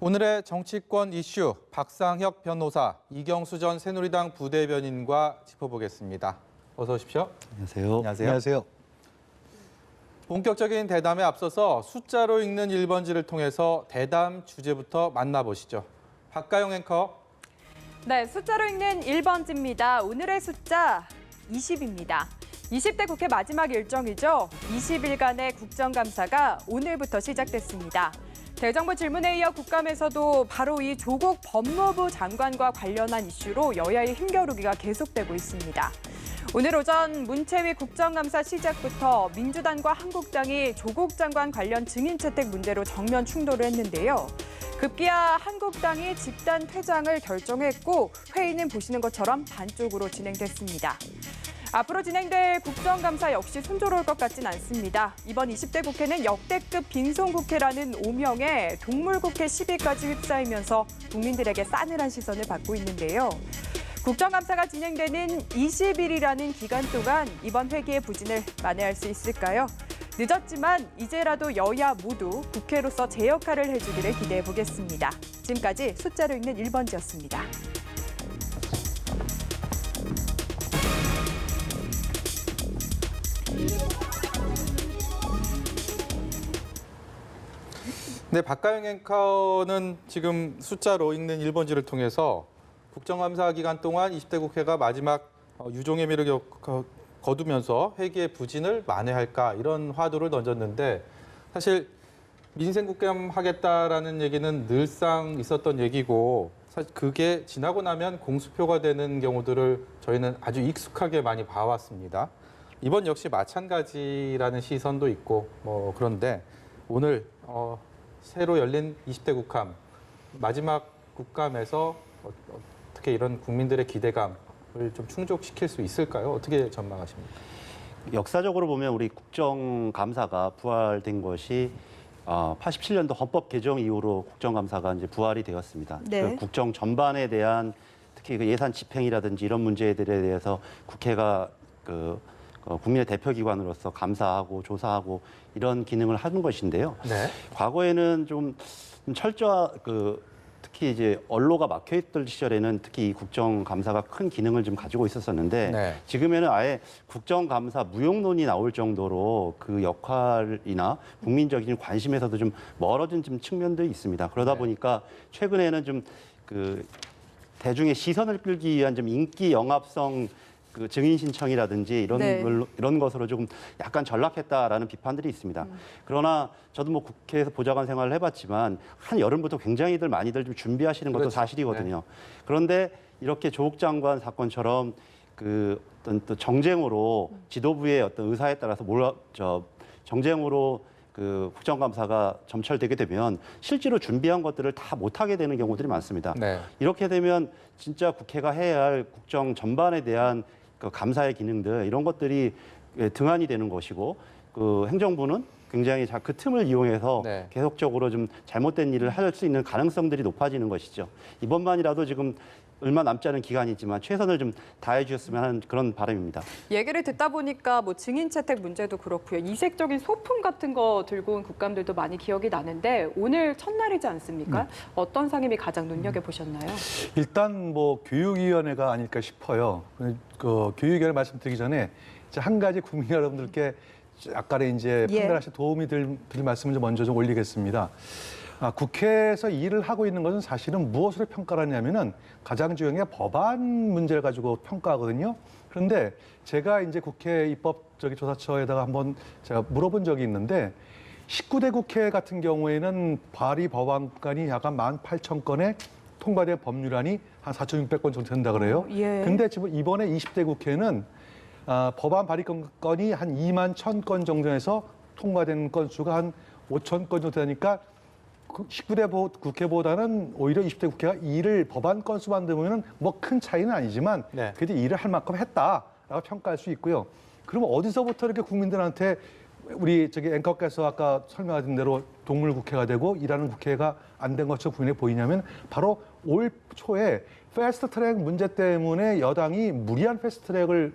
오늘의 정치권 이슈 박상혁 변호사, 이경수 전 새누리당 부대변인과 짚어보겠습니다. 어서 오십시오. 안녕하세요. 안녕하세요. 본격적인 대담에 앞서서 숫자로 읽는 1번지를 통해서 대담 주제부터 만나보시죠. 박가영 앵커. 네, 숫자로 읽는 1번지입니다. 오늘의 숫자 20입니다. 20대 국회 마지막 일정이죠. 20일간의 국정감사가 오늘부터 시작됐습니다. 대정부 질문에 이어 국감에서도 바로 이 조국 법무부 장관과 관련한 이슈로 여야의 힘겨루기가 계속되고 있습니다. 오늘 오전 문체위 국정감사 시작부터 민주당과 한국당이 조국 장관 관련 증인 채택 문제로 정면 충돌을 했는데요. 급기야 한국당이 집단 퇴장을 결정했고 회의는 보시는 것처럼 반쪽으로 진행됐습니다. 앞으로 진행될 국정감사 역시 순조로울 것 같진 않습니다. 이번 20대 국회는 역대급 빈손국회라는 오명에 동물국회 시비까지 휩싸이면서 국민들에게 싸늘한 시선을 받고 있는데요. 국정감사가 진행되는 20일이라는 기간 동안 이번 회기의 부진을 만회할 수 있을까요? 늦었지만 이제라도 여야 모두 국회로서 제 역할을 해주기를 기대해 보겠습니다. 지금까지 숫자로 읽는 1번지였습니다. 네, 박가영 앵커는 지금 숫자로 읽는 1번지를 통해서 국정감사 기간 동안 20대 국회가 마지막 유종의 미를 거두면서 회기의 부진을 만회할까 이런 화두를 던졌는데 사실 민생국감 하겠다라는 얘기는 늘상 있었던 얘기고 사실 그게 지나고 나면 공수표가 되는 경우들을 저희는 아주 익숙하게 많이 봐왔습니다. 이번 역시 마찬가지라는 시선도 있고 그런데 오늘 새로 열린 20대 국감 마지막 국감에서 어떻게 이런 국민들의 기대감을 좀 충족시킬 수 있을까요? 어떻게 전망하십니까? 역사적으로 보면 우리 국정감사가 부활된 것이 87년도 헌법 개정 이후로 국정감사가 이제 부활이 되었습니다. 네. 그 국정 전반에 대한 특히 그 예산 집행이라든지 이런 문제들에 대해서 국회가 국민의 대표기관으로서 감사하고 조사하고 이런 기능을 하는 것인데요. 네. 과거에는 좀 철저한 특히 이제 언로가 막혀있던 시절에는 특히 이 국정감사가 큰 기능을 좀 가지고 있었었는데 네. 지금에는 아예 국정감사 무용론이 나올 정도로 그 역할이나 국민적인 관심에서도 좀 멀어진 좀 측면도 있습니다. 그러다 네. 보니까 최근에는 좀 대중의 시선을 끌기 위한 좀 인기 영합성 증인 신청이라든지 이런 것으로 조금 약간 전락했다라는 비판들이 있습니다. 그러나 저도 뭐 국회에서 보좌관 생활을 해봤지만 한 여름부터 굉장히들 많이들 좀 준비하시는 것도 그렇죠. 사실이거든요. 그런데 이렇게 조국 장관 사건처럼 어떤 또 정쟁으로 지도부의 어떤 의사에 따라서 정쟁으로 국정감사가 점철되게 되면 실제로 준비한 것들을 다 못하게 되는 경우들이 많습니다. 네. 이렇게 되면 진짜 국회가 해야 할 국정 전반에 대한 감사의 기능들 이런 것들이 등한이 되는 것이고 행정부는 굉장히 그 틈을 이용해서 네. 계속적으로 좀 잘못된 일을 할 수 있는 가능성들이 높아지는 것이죠. 이번만이라도 지금 얼마 남지 않은 기간이지만 최선을 좀 다해 주셨으면 하는 그런 바람입니다. 얘기를 듣다 보니까 증인 채택 문제도 그렇고요. 이색적인 소품 같은 거 들고 온 국감들도 많이 기억이 나는데 오늘 첫날이지 않습니까? 어떤 상임위 가장 눈여겨보셨나요? 일단 교육위원회가 아닐까 싶어요. 교육위원회 말씀드리기 전에 이제 한 가지 국민 여러분들께 약간의 이제 판단하실 도움이 드릴 말씀을 좀 먼저 좀 올리겠습니다. 국회에서 일을 하고 있는 것은 사실은 무엇으로 평가를 하냐면은 가장 중요한 게 법안 문제를 가지고 평가하거든요. 그런데 제가 이제 국회 입법조사처에다가 한번 제가 물어본 적이 있는데 19대 국회 같은 경우에는 발의 법안이 약 18,000건에 통과된 법률안이 한 4,600건 정도 된다 그래요. 근데 지금 이번에 20대 국회는 법안 발의 건이 한 21,000건 정도에서 통과된 건수가 한 5,000건 정도 되니까 19대 국회보다는 오히려 20대 국회가 일을 법안 건수만 되면 큰 차이는 아니지만 네. 그래도 일을 할 만큼 했다라고 평가할 수 있고요. 그러면 어디서부터 이렇게 국민들한테 우리 앵커께서 아까 설명하신 대로 동물 국회가 되고 일하는 국회가 안 된 것처럼 국민에 보이냐면 바로 올 초에 패스트트랙 문제 때문에 여당이 무리한 패스트트랙을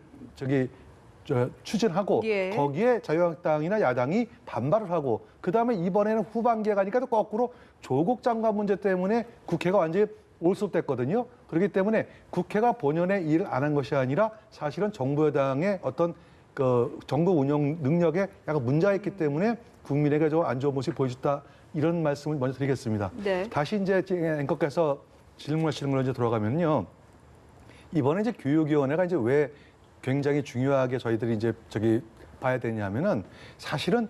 추진하고 예. 거기에 자유한국당이나 야당이 반발을 하고 그다음에 이번에는 후반기에 가니까 또 거꾸로 조국 장관 문제 때문에 국회가 완전히 올수됐거든요. 그렇기 때문에 국회가 본연의 일을 안 한 것이 아니라 사실은 정부 여당의 어떤 그 정부 운영 능력에 약간 문제가 있기 때문에 국민에게 좀 안 좋은 모습을 보여줬다 이런 말씀을 먼저 드리겠습니다. 네. 다시 이제 앵커께서 질문하시는 걸로 이제 돌아가면요. 이번에 이제 교육위원회가 이제 왜 굉장히 중요하게 저희들이 이제 봐야 되냐면은 사실은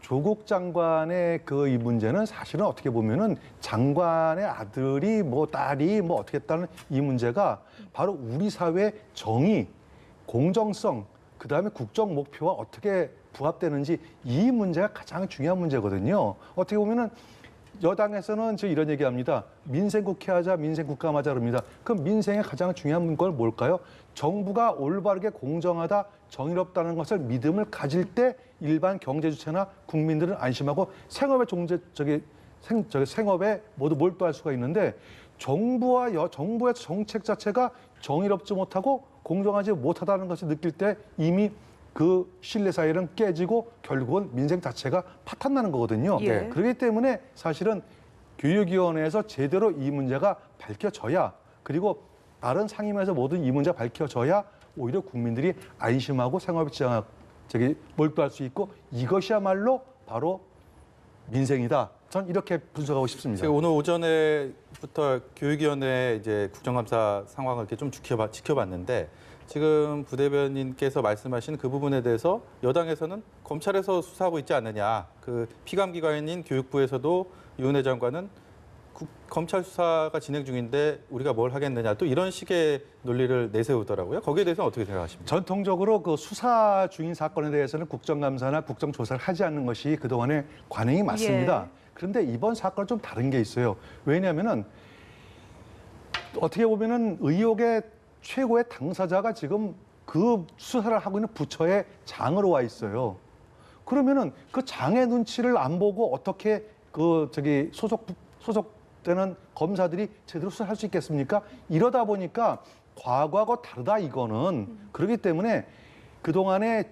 조국 장관의 그 이 문제는 사실은 어떻게 보면은 장관의 아들이 뭐 딸이 뭐 어떻게 했다는 이 문제가 바로 우리 사회의 정의, 공정성, 그다음에 국정 목표와 어떻게 부합되는지 이 문제가 가장 중요한 문제거든요. 어떻게 보면은 여당에서는 저 이런 얘기합니다. 민생 국회하자, 민생 국감하자 그럽니다. 그럼 민생의 가장 중요한 건 뭘까요? 정부가 올바르게 공정하다, 정의롭다는 것을 믿음을 가질 때 일반 경제 주체나 국민들은 안심하고 생업의 생업에 모두 몰두할 수가 있는데 정부의 정책 자체가 정의롭지 못하고 공정하지 못하다는 것을 느낄 때 이미 그 신뢰 사이는 깨지고 결국은 민생 자체가 파탄나는 거거든요. 예. 그렇기 때문에 사실은 교육위원회에서 제대로 이 문제가 밝혀져야 그리고 다른 상임위에서 모든 이 문제가 밝혀져야 오히려 국민들이 안심하고 생활에 몰두할 수 있고 이것이야말로 바로 민생이다. 전 이렇게 분석하고 싶습니다. 제가 오늘 오전에부터 교육위원회 이제 국정감사 상황을 이렇게 좀 지켜봤는데 지금 부대변인께서 말씀하신 그 부분에 대해서 여당에서는 검찰에서 수사하고 있지 않느냐. 그 피감기관인 교육부에서도 윤은혜 장관은 검찰 수사가 진행 중인데 우리가 뭘 하겠느냐. 또 이런 식의 논리를 내세우더라고요. 거기에 대해서는 어떻게 생각하십니까? 전통적으로 그 수사 중인 사건에 대해서는 국정감사나 국정조사를 하지 않는 것이 그동안의 관행이 맞습니다. 예. 그런데 이번 사건은 좀 다른 게 있어요. 왜냐하면은 어떻게 보면은 의혹의 최고의 당사자가 지금 그 수사를 하고 있는 부처의 장으로 와 있어요. 그러면은 그 장의 눈치를 안 보고 어떻게 소속되는 검사들이 제대로 수사할 수 있겠습니까? 이러다 보니까 과거하고 다르다 이거는 그렇기 때문에 그동안에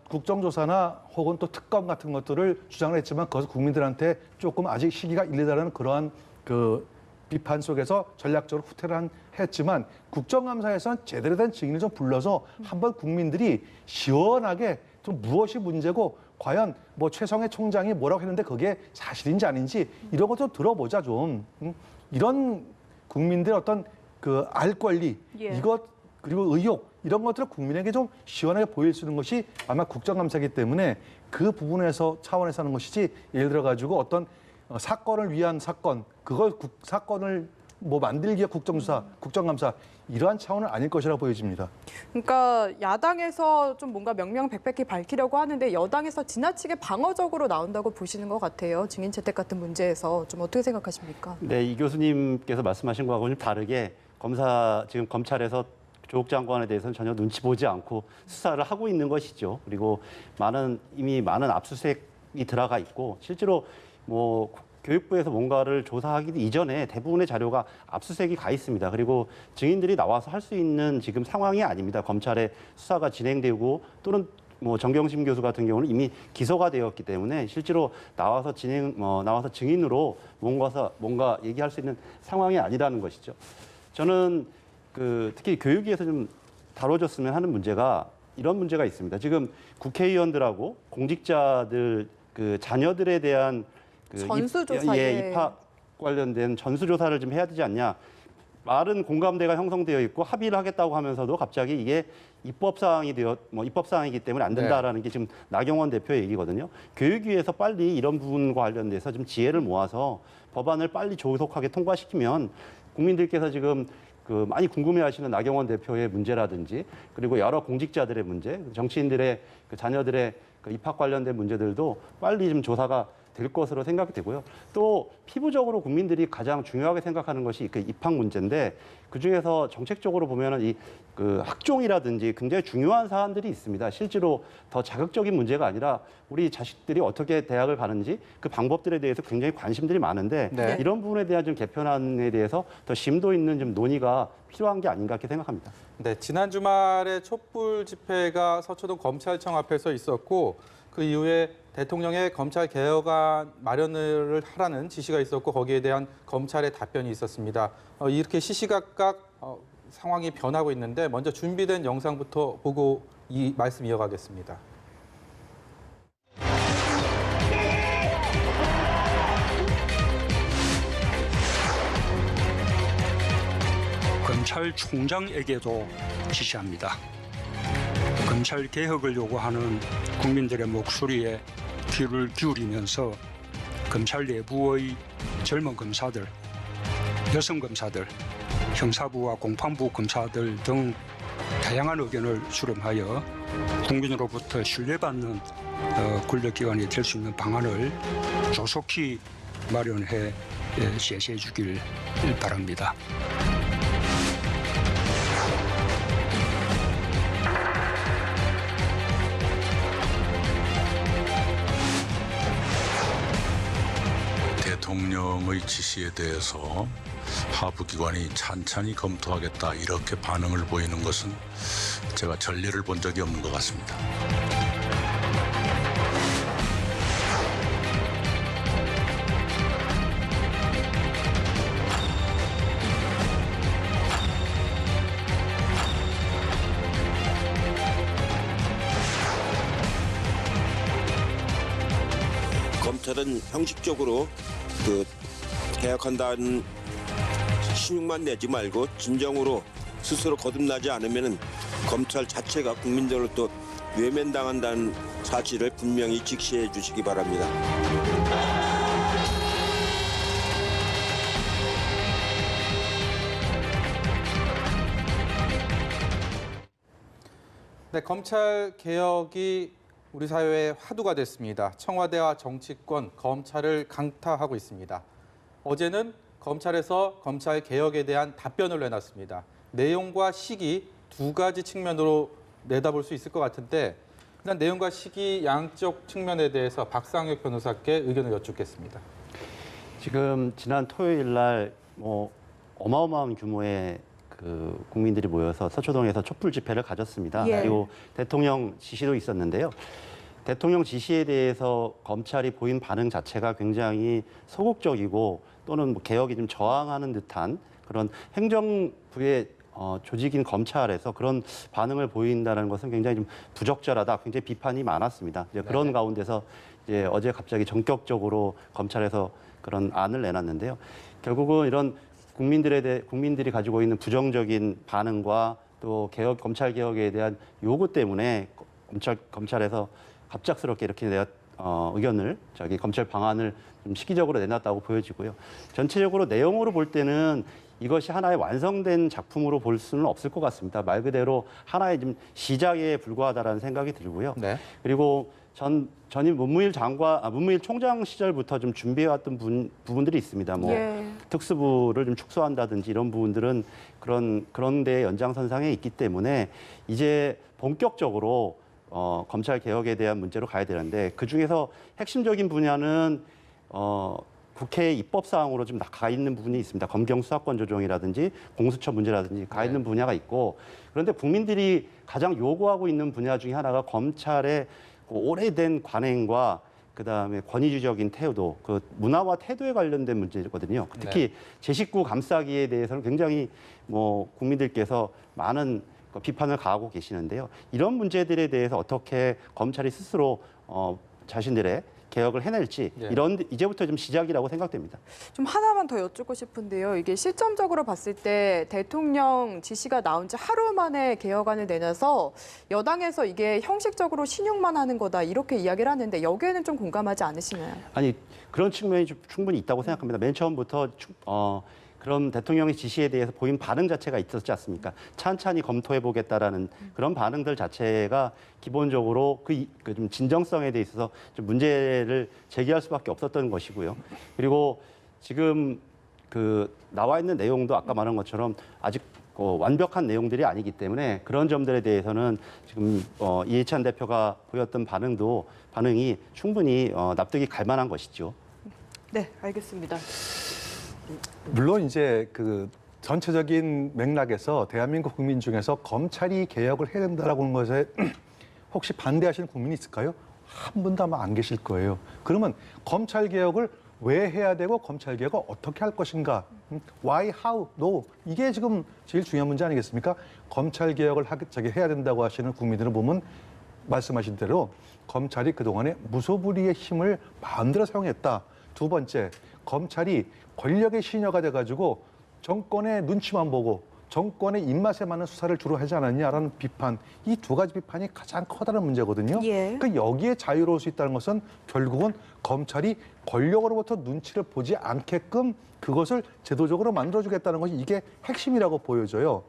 국정조사나 혹은 또 특검 같은 것들을 주장을 했지만 그것을 국민들한테 조금 아직 시기가 일리다라는 그러한 그 비판 속에서 전략적으로 후퇴를 했지만 국정감사에서는 제대로 된 증인을 좀 불러서 한번 국민들이 시원하게 좀 무엇이 문제고 과연 뭐 최성해 총장이 뭐라고 했는데 그게 사실인지 아닌지 이런 것도 들어보자 좀. 이런 국민들의 어떤 그 알 권리 예. 이것 그리고 의혹 이런 것들을 국민에게 좀 시원하게 보일 수 있는 것이 아마 국정감사이기 때문에 그 부분에서 차원에서 하는 것이지 예를 들어 가지고 어떤 사건을 위한 사건, 그걸 사건을 뭐 만들기 위한 국정조사, 국정감사 이러한 차원은 아닐 것이라고 보여집니다. 그러니까 야당에서 좀 뭔가 명명백백히 밝히려고 하는데 여당에서 지나치게 방어적으로 나온다고 보시는 것 같아요. 증인 채택 같은 문제에서 좀 어떻게 생각하십니까? 네, 이 교수님께서 말씀하신 거하고는 다르게 지금 검찰에서 조국 장관에 대해서는 전혀 눈치 보지 않고 수사를 하고 있는 것이죠. 그리고 이미 많은 압수수색이 들어가 있고 실제로 뭐 교육부에서 뭔가를 조사하기 이전에 대부분의 자료가 압수수색이 가 있습니다. 그리고 증인들이 나와서 할 수 있는 지금 상황이 아닙니다. 검찰의 수사가 진행되고 또는 뭐 정경심 교수 같은 경우는 이미 기소가 되었기 때문에 실제로 나와서 증인으로 뭔가 얘기할 수 있는 상황이 아니라는 것이죠. 저는 특히 교육위에서 좀 다뤄졌으면 하는 문제가 이런 문제가 있습니다. 지금 국회의원들하고 공직자들 자녀들에 대한 전수조사에 입학 관련된 전수조사를 좀 해야 되지 않냐. 말은 공감대가 형성되어 있고 합의를 하겠다고 하면서도 갑자기 이게 입법사항이기 때문에 안 된다라는 게 지금 나경원 대표의 얘기거든요. 교육위에서 빨리 이런 부분과 관련돼서 좀 지혜를 모아서 법안을 빨리 조속하게 통과시키면 국민들께서 지금 많이 궁금해하시는 나경원 대표의 문제라든지 그리고 여러 공직자들의 문제, 정치인들의 자녀들의 입학 관련된 문제들도 빨리 좀 조사가 될 것으로 생각이 되고요. 또 피부적으로 국민들이 가장 중요하게 생각하는 것이 그 입학 문제인데 그중에서 정책적으로 보면은 이 그 학종이라든지 굉장히 중요한 사안들이 있습니다. 실제로 더 자극적인 문제가 아니라 우리 자식들이 어떻게 대학을 가는지 그 방법들에 대해서 굉장히 관심들이 많은데 네. 이런 부분에 대한 좀 개편안에 대해서 더 심도 있는 좀 논의가 필요한 게 아닌가 이렇게 생각합니다. 네, 지난 주말에 촛불 집회가 서초동 검찰청 앞에서 있었고 그 이후에 대통령의 검찰 개혁안 마련을 하라는 지시가 있었고 거기에 대한 검찰의 답변이 있었습니다. 이렇게 시시각각 상황이 변하고 있는데 먼저 준비된 영상부터 보고 이 말씀 이어가겠습니다. 검찰총장에게도 지시합니다. 검찰 개혁을 요구하는 국민들의 목소리에 귀를 기울이면서 검찰 내부의 젊은 검사들, 여성 검사들, 형사부와 공판부 검사들 등 다양한 의견을 수렴하여 국민으로부터 신뢰받는 권력기관이 될 수 있는 방안을 조속히 마련해 제시해 주길 바랍니다. 대통령의 지시에 대해서 하부 기관이 찬찬히 검토하겠다 이렇게 반응을 보이는 것은 제가 전례를 본 적이 없는 것 같습니다. 검찰은 형식적으로 개혁한다는 신용만 내지 말고 진정으로 스스로 거듭나지 않으면 검찰 자체가 국민들로부터 외면당한다는 사실을 분명히 직시해 주시기 바랍니다. 네, 검찰 개혁이 우리 사회의 화두가 됐습니다. 청와대와 정치권, 검찰을 강타하고 있습니다. 어제는 검찰에서 검찰 개혁에 대한 답변을 내놨습니다. 내용과 시기 두 가지 측면으로 내다볼 수 있을 것 같은데 일단 내용과 시기 양쪽 측면에 대해서 박상혁 변호사께 의견을 여쭙겠습니다. 지금 지난 토요일 날 어마어마한 규모의 그 국민들이 모여서 서초동에서 촛불 집회를 가졌습니다. 예. 그리고 대통령 지시도 있었는데요. 대통령 지시에 대해서 검찰이 보인 반응 자체가 굉장히 소극적이고 또는 개혁이 좀 저항하는 듯한 그런 행정부의 조직인 검찰에서 그런 반응을 보인다는 것은 굉장히 좀 부적절하다, 굉장히 비판이 많았습니다. 이제 그런 네. 가운데서 이제 어제 갑자기 전격적으로 검찰에서 그런 안을 내놨는데요. 결국은 이런 국민들이 가지고 있는 부정적인 반응과 또 검찰 개혁에 대한 요구 때문에 검찰에서 갑작스럽게 이렇게 의견을 검찰 방안을 좀 시기적으로 내놨다고 보여지고요. 전체적으로 내용으로 볼 때는 이것이 하나의 완성된 작품으로 볼 수는 없을 것 같습니다. 말 그대로 하나의 좀 시작에 불과하다라는 생각이 들고요. 네. 그리고 전임 문무일 총장 시절부터 좀 준비해왔던 부분들이 있습니다. 특수부를 좀 축소한다든지 이런 부분들은 그런 데의 연장선상에 있기 때문에 이제 본격적으로 검찰 개혁에 대한 문제로 가야 되는데 그 중에서 핵심적인 분야는 국회 입법 사항으로 좀 가 있는 부분이 있습니다. 검경 수사권 조정이라든지 공수처 문제라든지 가 있는 분야가 있고 그런데 국민들이 가장 요구하고 있는 분야 중에 하나가 검찰의 오래된 관행과 그다음에 권위주의적인 태도, 그 문화와 태도에 관련된 문제거든요. 특히 제 식구 감싸기에 대해서는 굉장히 국민들께서 많은 비판을 가하고 계시는데요. 이런 문제들에 대해서 어떻게 검찰이 스스로 자신들의 개혁을 해낼지 이제부터 좀 시작이라고 생각됩니다. 좀 하나만 더 여쭙고 싶은데요. 이게 시점적으로 봤을 때 대통령 지시가 나온 지 하루 만에 개혁안을 내놔서 여당에서 이게 형식적으로 신용만 하는 거다 이렇게 이야기를 하는데 여기에는 좀 공감하지 않으시나요? 아니 그런 측면이 좀 충분히 있다고 생각합니다. 맨 처음부터 그런 대통령의 지시에 대해서 보인 반응 자체가 있었지 않습니까? 찬찬히 검토해 보겠다라는 그런 반응들 자체가 기본적으로 그 좀 진정성에 대해 있어서 좀 문제를 제기할 수밖에 없었던 것이고요. 그리고 지금 그 나와 있는 내용도 아까 말한 것처럼 아직 완벽한 내용들이 아니기 때문에 그런 점들에 대해서는 지금 이해찬 대표가 보였던 반응이 충분히 납득이 갈 만한 것이죠. 네, 알겠습니다. 물론 이제 그 전체적인 맥락에서 대한민국 국민 중에서 검찰이 개혁을 해야 된다라고 하는 것에 혹시 반대하시는 국민이 있을까요? 한 분도 아마 안 계실 거예요. 그러면 검찰 개혁을 왜 해야 되고 검찰 개혁을 어떻게 할 것인가? Why, how, no. 이게 지금 제일 중요한 문제 아니겠습니까? 검찰 개혁을 해야 된다고 하시는 국민들을 보면 말씀하신 대로 검찰이 그동안에 무소불위의 힘을 마음대로 사용했다. 두 번째, 검찰이 권력의 시녀가 돼가지고 정권의 눈치만 보고 정권의 입맛에 맞는 수사를 주로 하지 않았냐라는 비판, 이 두 가지 비판이 가장 커다란 문제거든요. 예. 그러니까 여기에 자유로울 수 있다는 것은 결국은 검찰이 권력으로부터 눈치를 보지 않게끔 그것을 제도적으로 만들어주겠다는 것이 이게 핵심이라고 보여져요.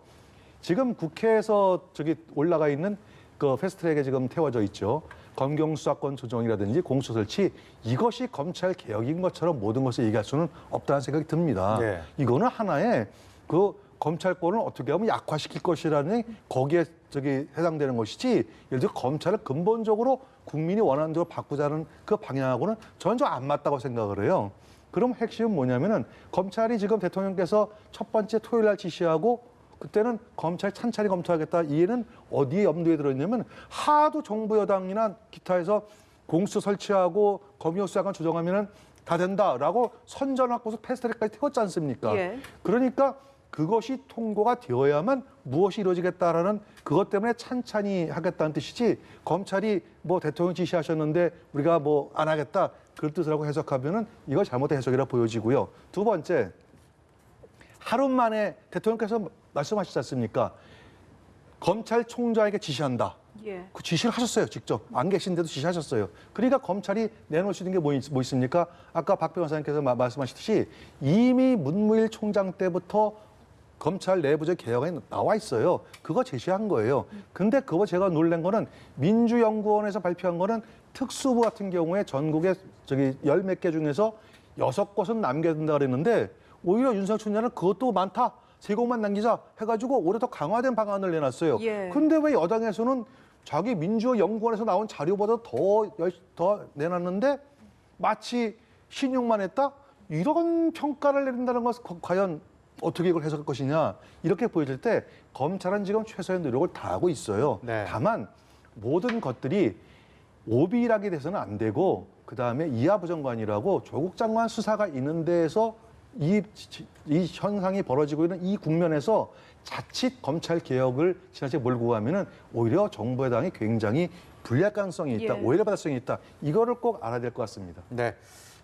지금 국회에서 올라가 있는 그 패스트트랙에 지금 태워져 있죠. 검경 수사권 조정이라든지 공수처 설치, 이것이 검찰 개혁인 것처럼 모든 것을 얘기할 수는 없다는 생각이 듭니다. 네. 이거는 하나의 그 검찰권을 어떻게 하면 약화시킬 것이라는 거기에 해당되는 것이지, 예를 들어 검찰을 근본적으로 국민이 원하는 대로 바꾸자는 그 방향하고는 저는 좀 안 맞다고 생각을 해요. 그럼 핵심은 뭐냐면은 검찰이 지금 대통령께서 첫 번째 토요일 날 지시하고 그때는 검찰 찬찬히 검토하겠다. 이해는 어디에 염두에 들어있냐면 하도 정부 여당이나 기타에서 공수처 설치하고 검경 수사권 조정하면은 다 된다라고 선전하고서 패스트트랙까지 태웠지 않습니까? 예. 그러니까 그것이 통과가 되어야만 무엇이 이루어지겠다라는 그것 때문에 찬찬히 하겠다는 뜻이지, 검찰이 뭐 대통령 지시하셨는데 우리가 뭐 안 하겠다 그런 뜻이라고 해석하면은 이거 잘못된 해석이라 보여지고요. 두 번째, 하루 만에 대통령께서 말씀하시지 않습니까? 검찰총장에게 지시한다. 예. 그 지시를 하셨어요, 직접. 안 계신데도 지시하셨어요. 그러니까 검찰이 내놓을 수 있는 게 뭐 있습니까? 아까 박 변호사님께서 말씀하셨듯이 이미 문무일 총장 때부터 검찰 내부적 개혁안이 나와 있어요. 그거 제시한 거예요. 근데 그거 제가 놀란 거는 민주연구원에서 발표한 거는 특수부 같은 경우에 전국에 10몇 개 중에서 6곳은 남겨둔다 그랬는데 오히려 윤석열 총장은 그것도 많다. 3곳만 남기자 해가지고 오히려 더 강화된 방안을 내놨어요. 예. 근데 왜 여당에서는 자기 민주연구원에서 나온 자료보다 더 내놨는데 마치 신용만 했다? 이런 평가를 내린다는 것은 과연 어떻게 이걸 해석할 것이냐, 이렇게 보여질 때 검찰은 지금 최소의 노력을 다하고 있어요. 네. 다만 모든 것들이 오비락이 돼서는 안 되고 그다음에 이하부정관이라고 조국 장관 수사가 있는 데에서 이 현상이 벌어지고 있는 이 국면에서 자칫 검찰 개혁을 지나치게 몰고 가면은 오히려 정부 여당이 굉장히 불리할 가능성이 있다, 예. 오해를 받을 가능성이 있다. 이거를 꼭 알아야 될 것 같습니다. 네,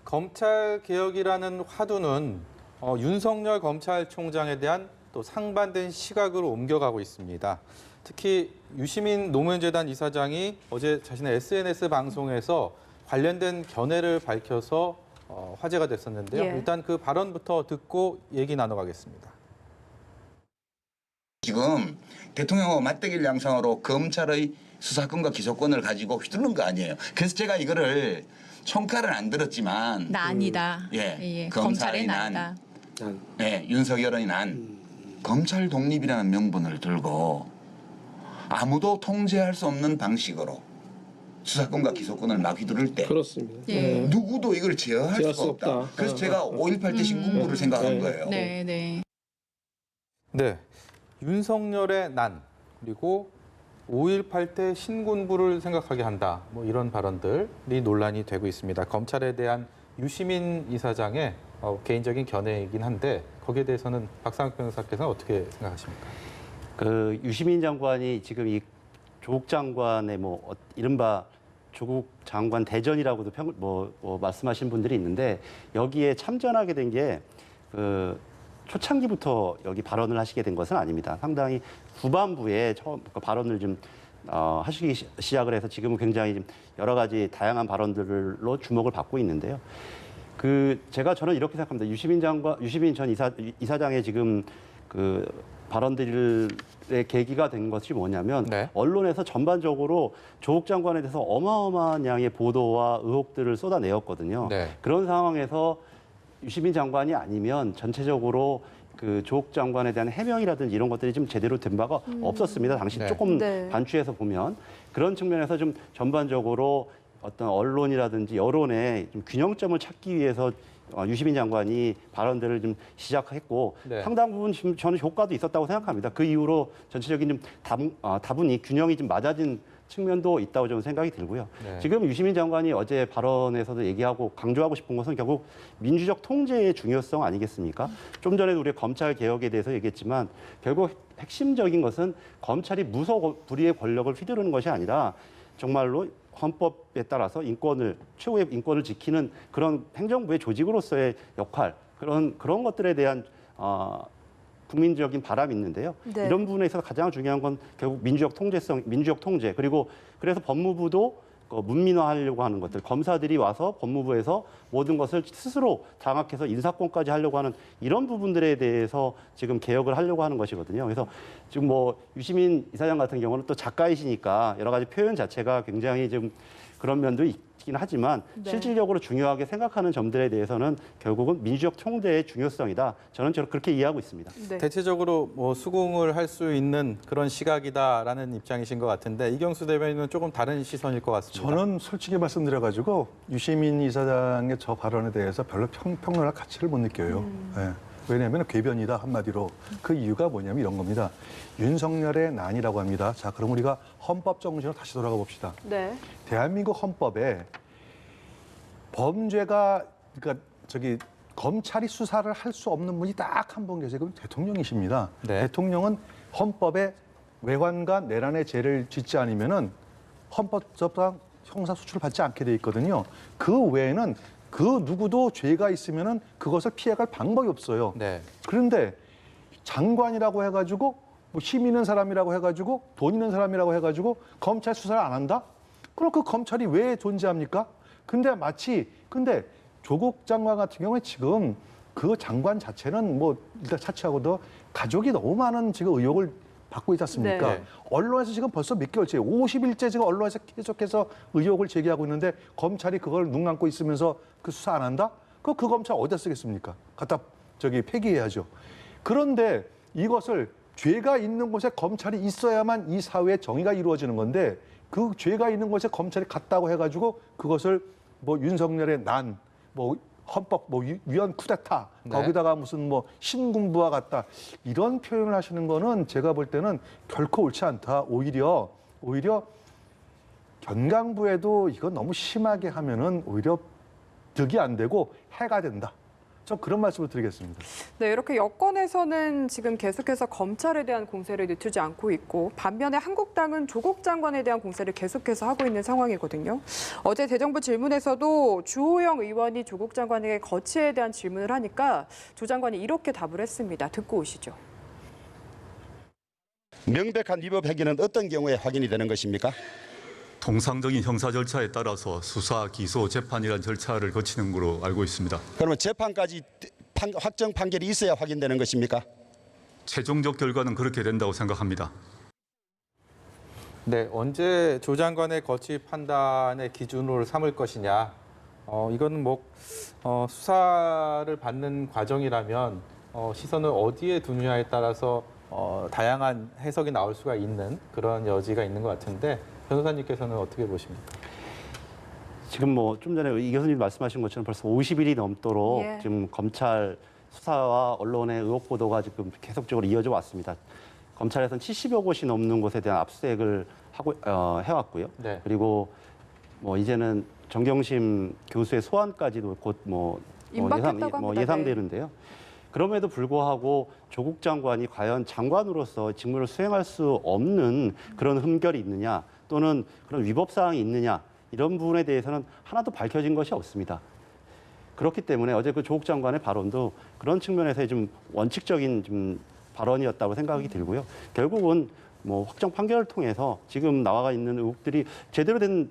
검찰 개혁이라는 화두는 윤석열 검찰총장에 대한 또 상반된 시각으로 옮겨가고 있습니다. 특히 유시민 노무현재단 이사장이 어제 자신의 SNS 방송에서 관련된 견해를 밝혀서 화제가 됐었는데요. 예. 일단 그 발언부터 듣고 얘기 나눠가겠습니다. 지금 대통령하고 맞대결 양상으로 검찰의 수사권과 기소권을 가지고 휘두르는 거 아니에요. 그래서 제가 이거를 총칼은 안 들었지만 나 아니다. 예, 검찰의 검찰이 난 나다. 윤석열의 난 검찰 독립이라는 명분을 들고 아무도 통제할 수 없는 방식으로 수사권과 기소권을 막 휘두를 때 그렇습니다. 예. 누구도 이걸 제어할 수가 없다. 그래서 제가 5.18 때 신군부를 생각한 거예요. 네, 네. 네, 윤석열의 난 그리고 5.18 때 신군부를 생각하게 한다. 뭐 이런 발언들이 논란이 되고 있습니다. 검찰에 대한 유시민 이사장의 개인적인 견해이긴 한데 거기에 대해서는 박상욱 변호사께서는 어떻게 생각하십니까? 그 유시민 장관이 지금 이 조국 장관의 이른바 조국 장관 대전이라고도 말씀하신 분들이 있는데 여기에 참전하게 된 게 초창기부터 여기 발언을 하시게 된 것은 아닙니다. 상당히 후반부에 처음 발언을 좀 하시기 시작을 해서 지금은 굉장히 좀 여러 가지 다양한 발언들로 주목을 받고 있는데요. 저는 이렇게 생각합니다. 유시민 전 이사장의 지금 그 발언들의 계기가 된 것이 뭐냐면 네. 언론에서 전반적으로 조국 장관에 대해서 어마어마한 양의 보도와 의혹들을 쏟아내었거든요. 네. 그런 상황에서 유시민 장관이 아니면 전체적으로 그 조국 장관에 대한 해명이라든지 이런 것들이 좀 제대로 된 바가 없었습니다. 당시 네. 조금 네. 반추해서 보면 그런 측면에서 좀 전반적으로 어떤 언론이라든지 여론의 좀 균형점을 찾기 위해서 유시민 장관이 발언들을 좀 시작했고 네. 상당 부분 지금 저는 효과도 있었다고 생각합니다. 그 이후로 전체적인 좀 다분히 균형이 좀 맞아진 측면도 있다고 저는 생각이 들고요. 네. 지금 유시민 장관이 어제 발언에서도 얘기하고 강조하고 싶은 것은 결국 민주적 통제의 중요성 아니겠습니까? 좀 전에도 우리가 검찰 개혁에 대해서 얘기했지만 결국 핵심적인 것은 검찰이 무소불위의 권력을 휘두르는 것이 아니라 정말로 헌법에 따라서 최후의 인권을 지키는 그런 행정부의 조직으로서의 역할, 그런 것들에 대한 국민적인 바람이 있는데요. 네. 이런 부분에 있어서 가장 중요한 건 결국 민주적 통제, 그리고 그래서 법무부도 문민화하려고 하는 것들, 검사들이 와서 법무부에서 모든 것을 스스로 장악해서 인사권까지 하려고 하는 이런 부분들에 대해서 지금 개혁을 하려고 하는 것이거든요. 그래서 지금 유시민 이사장 같은 경우는 또 작가이시니까 여러 가지 표현 자체가 굉장히 좀 그런 면도 있긴 하지만 네. 실질적으로 중요하게 생각하는 점들에 대해서는 결국은 민주적 통제의 중요성이다. 저는 그렇게 이해하고 있습니다. 네. 대체적으로 수긍을 할 수 있는 그런 시각이다라는 입장이신 것 같은데 이경수 대변인은 조금 다른 시선일 것 같습니다. 저는 솔직히 말씀드려가지고 유시민 이사장의 저 발언에 대해서 별로 평론할 가치를 못 느껴요. 예. 왜냐하면 궤변이다 한마디로. 그 이유가 뭐냐면 이런 겁니다. 윤석열의 난이라고 합니다. 자, 그럼 우리가 헌법 정신으로 다시 돌아가 봅시다. 네. 대한민국 헌법에 범죄가 검찰이 수사를 할 수 없는 분이 딱 한 분 계세요. 그건 대통령이십니다. 네. 대통령은 헌법에 외환과 내란의 죄를 짓지 않으면은 헌법상 형사 수출을 받지 않게 돼 있거든요. 그 외에는 그 누구도 죄가 있으면은 그것을 피해갈 방법이 없어요. 네. 그런데 장관이라고 해가지고 힘 있는 사람이라고 해가지고 돈 있는 사람이라고 해가지고 검찰 수사를 안 한다? 그럼 그 검찰이 왜 존재합니까? 근데 조국 장관 같은 경우에 지금 그 장관 자체는 일단 차치하고도 가족이 너무 많은 지금 의혹을 받고 있지 않습니까? 네. 언론에서 지금 벌써 몇 개월째, 50일째 지금 언론에서 계속해서 의혹을 제기하고 있는데 검찰이 그걸 눈 감고 있으면서 그 수사 안 한다? 그 검찰 어디다 쓰겠습니까? 갖다 폐기해야죠. 그런데 이것을 죄가 있는 곳에 검찰이 있어야만 이 사회의 정의가 이루어지는 건데 그 죄가 있는 곳에 검찰이 갔다고 해가지고 그것을 윤석열의 난, 헌법 위헌 쿠데타 네. 거기다가 무슨 신군부와 같다 이런 표현을 하시는 거는 제가 볼 때는 결코 옳지 않다. 오히려 견강부에도 이건 너무 심하게 하면은 오히려 득이 안 되고 해가 된다. 저 그런 말씀을 드리겠습니다. 네, 이렇게 여권에서는 지금 계속해서 검찰에 대한 공세를 늦추지 않고 있고 반면에 한국당은 조국 장관에 대한 공세를 계속해서 하고 있는 상황이거든요. 어제 대정부 질문에서도 주호영 의원이 조국 장관에게 거취에 대한 질문을 하니까 조 장관이 이렇게 답을 했습니다. 듣고 오시죠. 명백한 위법 행위는 어떤 경우에 확인이 되는 것입니까? 통상적인 형사 절차에 따라서 수사, 기소, 재판이라는 절차를 거치는 것으로 알고 있습니다. 그러면 재판까지 확정 판결이 있어야 확인되는 것입니까? 최종적 결과는 그렇게 된다고 생각합니다. 네, 언제 조 장관의 거취 판단의 기준으로 삼을 것이냐. 이거는 수사를 받는 과정이라면 시선을 어디에 두느냐에 따라서 다양한 해석이 나올 수가 있는 그런 여지가 있는 것 같은데 변호사님께서는 어떻게 보십니까? 지금 좀 전에 이 교수님 말씀하신 것처럼 벌써 50일이 넘도록 예. 지금 검찰 수사와 언론의 의혹 보도가 지금 계속적으로 이어져 왔습니다. 검찰에서는 70여 곳이 넘는 곳에 대한 압수수색을 해왔고요. 네. 그리고 이제는 정경심 교수의 소환까지도 곧 임박했다고 합니다. 예상되는데요. 그럼에도 불구하고 조국 장관이 과연 장관으로서 직무를 수행할 수 없는 그런 흠결이 있느냐 또는 그런 위법 사항이 있느냐 이런 부분에 대해서는 하나도 밝혀진 것이 없습니다. 그렇기 때문에 어제 그 조국 장관의 발언도 그런 측면에서의 좀 원칙적인 좀 발언이었다고 생각이 들고요. 결국은 확정 판결을 통해서 지금 나와 있는 의혹들이 제대로 된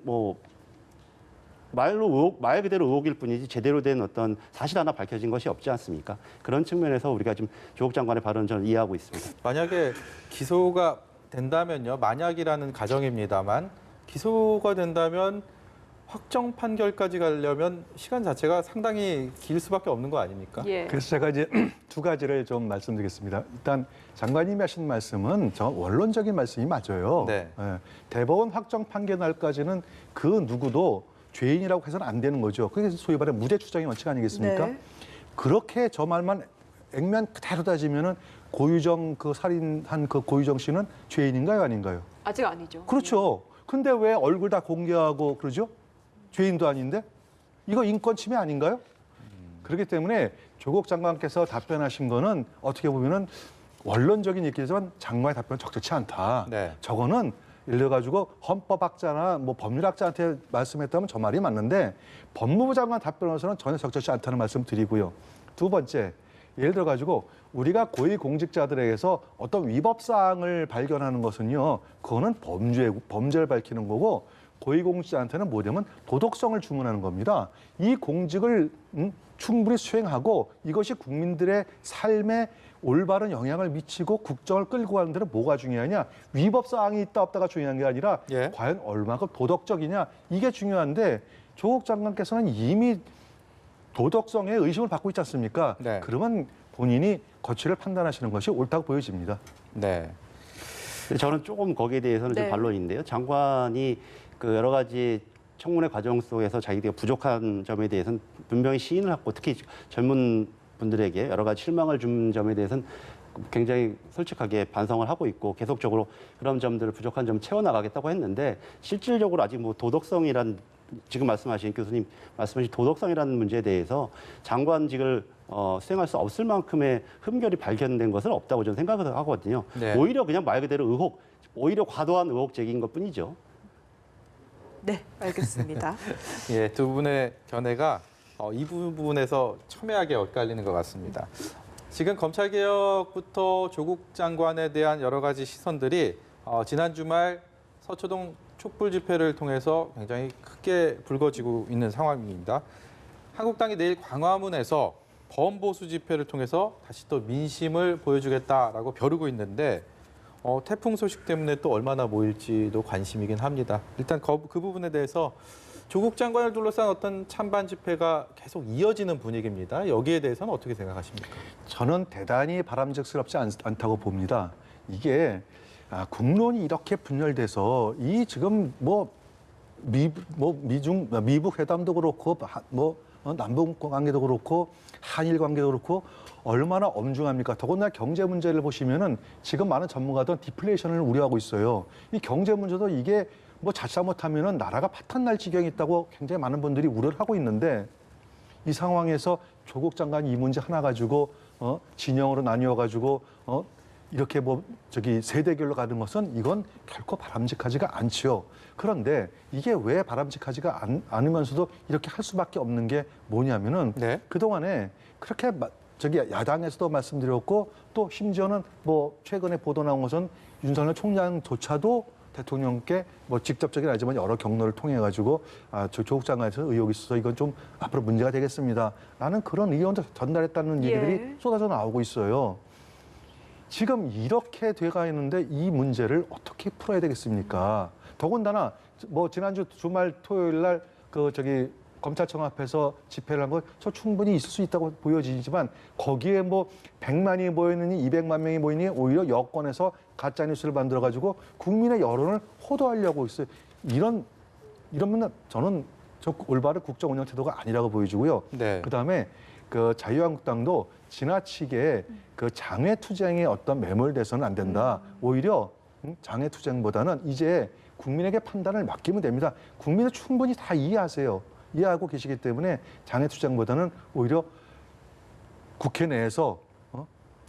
말 그대로 의혹일 뿐이지 제대로 된 어떤 사실 하나 밝혀진 것이 없지 않습니까? 그런 측면에서 우리가 지금 조국 장관의 발언을 저는 이해하고 있습니다. 만약에 기소가 된다면요. 만약이라는 가정입니다만 기소가 된다면 확정 판결까지 가려면 시간 자체가 상당히 길 수밖에 없는 거 아닙니까? 예. 그래서 제가 이제 두 가지를 좀 말씀드리겠습니다. 일단 장관님이 하신 말씀은 저 원론적인 말씀이 맞아요. 네. 예, 대법원 확정 판결 날까지는 그 누구도 죄인이라고 해서는 안 되는 거죠. 그게 소위 말하는 무죄 추정의 원칙 아니겠습니까? 네. 그렇게 저 말만 액면 그대로 따지면은 고유정 그 살인한 그 고유정 씨는 죄인인가요, 아닌가요? 아직 아니죠. 그렇죠. 근데 왜 얼굴 다 공개하고 그러죠? 죄인도 아닌데? 이거 인권 침해 아닌가요? 그렇기 때문에 조국 장관께서 답변하신 거는 어떻게 보면은 원론적인 얘기지만 장관의 답변은 적절치 않다. 네. 저거는 예를 들어 가지고 헌법학자나 뭐 법률학자한테 말씀했다면 저 말이 맞는데 법무부 장관 답변으로서는 전혀 적절치 않다는 말씀 드리고요. 두 번째, 예를 들어 가지고 우리가 고위공직자들에게서 어떤 위법 사항을 발견하는 것은요, 그거는 범죄를 밝히는 거고 고위공직자한테는 뭐냐면 도덕성을 주문하는 겁니다. 이 공직을 충분히 수행하고 이것이 국민들의 삶에 올바른 영향을 미치고 국정을 끌고 가는 데는 뭐가 중요하냐? 위법 사항이 있다 없다가 중요한 게 아니라 예. 과연 얼마큼 도덕적이냐? 이게 중요한데 조국 장관께서는 이미 도덕성에 의심을 받고 있지 않습니까? 네. 그러면 본인이 거취를 판단하시는 것이 옳다고 보여집니다. 네. 근데 저는 조금 거기에 대해서는 네. 좀 반론인데요. 장관이 그 여러 가지 청문회 과정 속에서 자기가 부족한 점에 대해서는 분명히 시인을 하고 특히 젊은 분들에게 여러 가지 실망을 준 점에 대해서는 굉장히 솔직하게 반성을 하고 있고 계속적으로 그런 점들을 부족한 점 채워나가겠다고 했는데 실질적으로 아직 뭐 도덕성이란 지금 말씀하신 교수님 말씀하신 도덕성이라는 문제에 대해서 장관직을 수행할 수 없을 만큼의 흠결이 발견된 것은 없다고 저는 생각을 하거든요. 네. 오히려 그냥 말 그대로 의혹, 오히려 과도한 의혹 제기인 것뿐이죠. 네, 알겠습니다. 예, 두 분의 견해가 이 부분에서 첨예하게 엇갈리는 것 같습니다. 지금 검찰개혁부터 조국 장관에 대한 여러 가지 시선들이 지난 주말 서초동 촛불 집회를 통해서 굉장히 크게 불거지고 있는 상황입니다. 한국당이 내일 광화문에서 범보수 집회를 통해서 다시 또 민심을 보여주겠다라고 벼르고 있는데 태풍 소식 때문에 또 얼마나 모일지도 관심이긴 합니다. 일단 그 부분에 대해서 조국 장관을 둘러싼 어떤 찬반 집회가 계속 이어지는 분위기입니다. 여기에 대해서는 어떻게 생각하십니까? 저는 대단히 바람직스럽지 않다고 봅니다. 이게 국론이 이렇게 분열돼서 이 지금 미북 회담도 그렇고 남북 관계도 그렇고 한일 관계도 그렇고 얼마나 엄중합니까? 더군다나 경제 문제를 보시면은 지금 많은 전문가들은 디플레이션을 우려하고 있어요. 이 경제 문제도 이게 자칫 잘못하면은 나라가 파탄 날 지경이 있다고 굉장히 많은 분들이 우려를 하고 있는데 이 상황에서 조국 장관이 이 문제 하나 가지고 진영으로 나뉘어 가지고 이렇게 세대결로 가는 것은 이건 결코 바람직하지가 않지요. 그런데 이게 왜 바람직하지가 않으면서도 이렇게 할 수밖에 없는 게 뭐냐면은 네. 그동안에 그렇게 야당에서도 말씀드렸고 또 심지어는 최근에 보도 나온 것은 윤석열 총장조차도 대통령께 직접적인 아니지만 여러 경로를 통해 가지고 조국 장관에서 의혹이 있어서 이건 좀 앞으로 문제가 되겠습니다. 라는 그런 의견도 전달했다는 얘기들이 쏟아져 나오고 있어요. 지금 이렇게 돼가 있는데 이 문제를 어떻게 풀어야 되겠습니까? 더군다나 지난주 주말 토요일 날 검찰청 앞에서 집회를 한 거 저 충분히 있을 수 있다고 보여지지만 거기에 100만이 모였느니 200만 명이 모이니 오히려 여권에서 가짜 뉴스를 만들어 가지고 국민의 여론을 호도하려고 있어요. 이러면 저는 올바른 국정 운영 태도가 아니라고 보여지고요. 네. 그다음에 자유한국당도 지나치게 장외 투쟁에 어떤 매몰돼서는 안 된다. 오히려 장외 투쟁보다는 이제 국민에게 판단을 맡기면 됩니다. 국민은 충분히 다 이해하고 계시기 때문에 장외 투쟁보다는 오히려 국회 내에서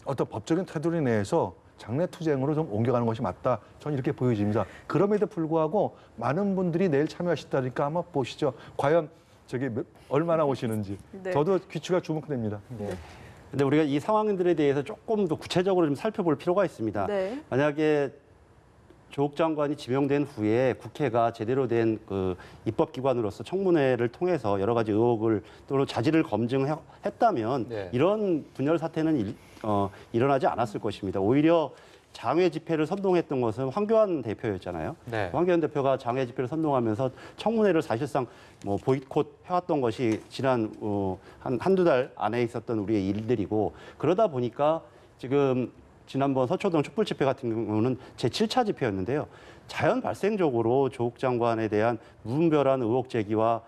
어떤 법적인 테두리 내에서 장외 투쟁으로 좀 옮겨가는 것이 맞다. 저는 이렇게 보여집니다. 그럼에도 불구하고 많은 분들이 내일 참여하시다니까 한번 보시죠. 과연 얼마나 오시는지. 네. 저도 귀추가 주목됩니다. 근데 우리가 이 상황들에 대해서 조금 더 구체적으로 좀 살펴볼 필요가 있습니다. 네. 만약에 조국 장관이 지명된 후에 국회가 제대로 된 그 입법기관으로서 청문회를 통해서 여러 가지 의혹을 또는 자질을 검증했다면 네. 이런 분열 사태는 일어나지 않았을 것입니다. 오히려 장외 집회를 선동했던 것은 황교안 대표였잖아요. 네. 황교안 대표가 장외 집회를 선동하면서 청문회를 사실상 뭐 보이콧 해왔던 것이 지난 한두 달 안에 있었던 우리의 일들이고 그러다 보니까 지금 지난번 서초동 촛불 집회 같은 경우는 제7차 집회였는데요. 자연 발생적으로 조국 장관에 대한 무분별한 의혹 제기와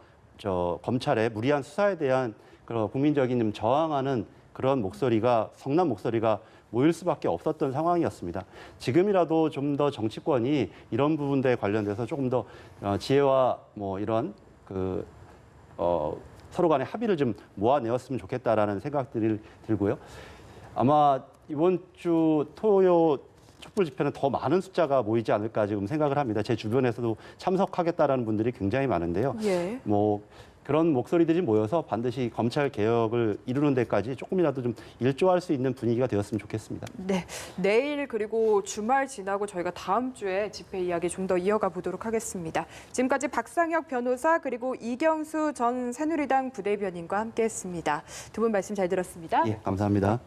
검찰의 무리한 수사에 대한 그런 국민적인 좀 저항하는 그런 목소리가 성난 목소리가 모일 수밖에 없었던 상황이었습니다. 지금이라도 좀 더 정치권이 이런 부분들에 관련돼서 조금 더 지혜와 뭐 이런 서로 간의 합의를 좀 모아내었으면 좋겠다라는 생각들이 들고요. 아마 이번 주 토요 촛불 집회는 더 많은 숫자가 모이지 않을까 지금 생각을 합니다. 제 주변에서도 참석하겠다라는 분들이 굉장히 많은데요. 예. 뭐 그런 목소리들이 모여서 반드시 검찰 개혁을 이루는 데까지 조금이라도 좀 일조할 수 있는 분위기가 되었으면 좋겠습니다. 네, 내일 그리고 주말 지나고 저희가 다음 주에 집회 이야기 좀 더 이어가 보도록 하겠습니다. 지금까지 박상혁 변호사 그리고 이경수 전 새누리당 부대변인과 함께했습니다. 두 분 말씀 잘 들었습니다. 예, 감사합니다.